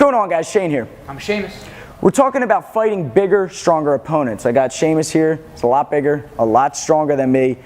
going on, guys? Shane here. I'm Seamus. We're talking about fighting bigger, stronger opponents. I got Seamus here. He's a lot bigger, a lot stronger than me.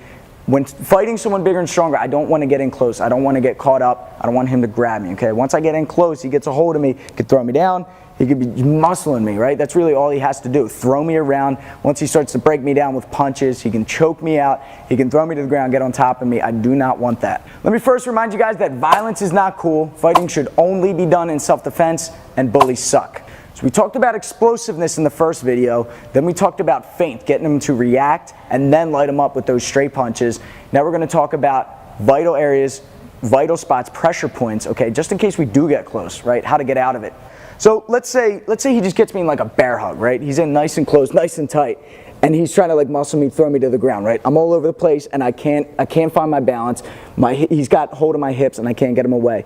When fighting someone bigger and stronger, I don't want to get in close. I don't want to get caught up. I don't want him to grab me, okay? Once I get in close, he gets a hold of me, he could throw me down, he could be muscling me, right? That's really all he has to do, throw me around. Once he starts to break me down with punches, he can choke me out, he can throw me to the ground, get on top of me. I do not want that. Let me first remind you guys that violence is not cool. Fighting should only be done in self-defense, and bullies suck. So we talked about explosiveness in the first video, then we talked about feint, getting them to react and then light them up with those straight punches. Now we're going to talk about vital areas, vital spots, pressure points, okay, just in case we do get close, right, how to get out of it. So let's say he just gets me in like a bear hug, right? He's in nice and close, nice and tight, and he's trying to like muscle me, throw me to the ground, right? I'm all over the place and I can't find my balance. He's got hold of my hips and I can't get him away.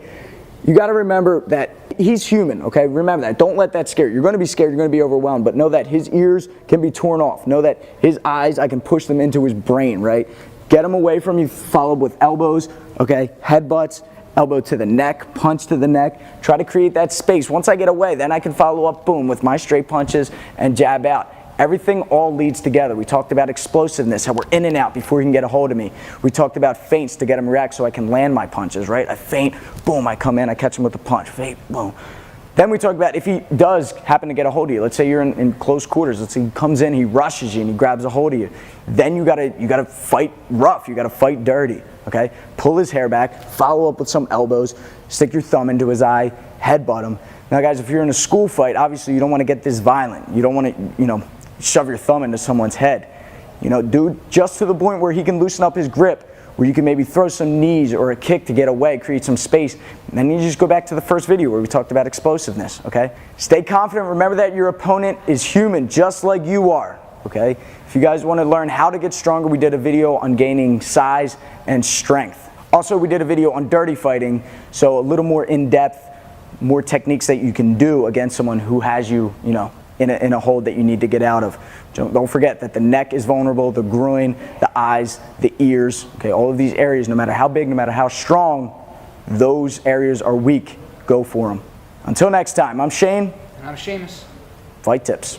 You got to remember that he's human, okay? Remember that. Don't let that scare you. You're going to be scared. You're going to be overwhelmed. But know that his ears can be torn off. Know that his eyes, I can push them into his brain, right? Get him away from you. Follow with elbows, okay? Headbutts, elbow to the neck, punch to the neck. Try to create that space. Once I get away, then I can follow up, boom, with my straight punches and jab out. Everything all leads together. We talked about explosiveness, how we're in and out before he can get a hold of me. We talked about feints to get him to react so I can land my punches, right? I feint, boom, I come in, I catch him with a punch, feint, boom. Then we talk about if he does happen to get a hold of you. Let's say you're in close quarters. Let's say he comes in, he rushes you, and he grabs a hold of you. Then you gotta fight rough. You gotta fight dirty, okay? Pull his hair back, follow up with some elbows, stick your thumb into his eye, headbutt him. Now, guys, if you're in a school fight, obviously you don't want to get this violent. You don't want to, shove your thumb into someone's head. Do just to the point where he can loosen up his grip, where you can maybe throw some knees or a kick to get away, create some space. And then you just go back to the first video where we talked about explosiveness, okay? Stay confident. Remember that your opponent is human just like you are, okay? If you guys want to learn how to get stronger, we did a video on gaining size and strength. Also, we did a video on dirty fighting, so a little more in-depth, more techniques that you can do against someone who has you, in a hold that you need to get out of. Don't forget that the neck is vulnerable, the groin, the eyes, the ears, okay, all of these areas, no matter how big, no matter how strong, those areas are weak. Go for them. Until next time, I'm Shane. And I'm Seamus. Fight Tips.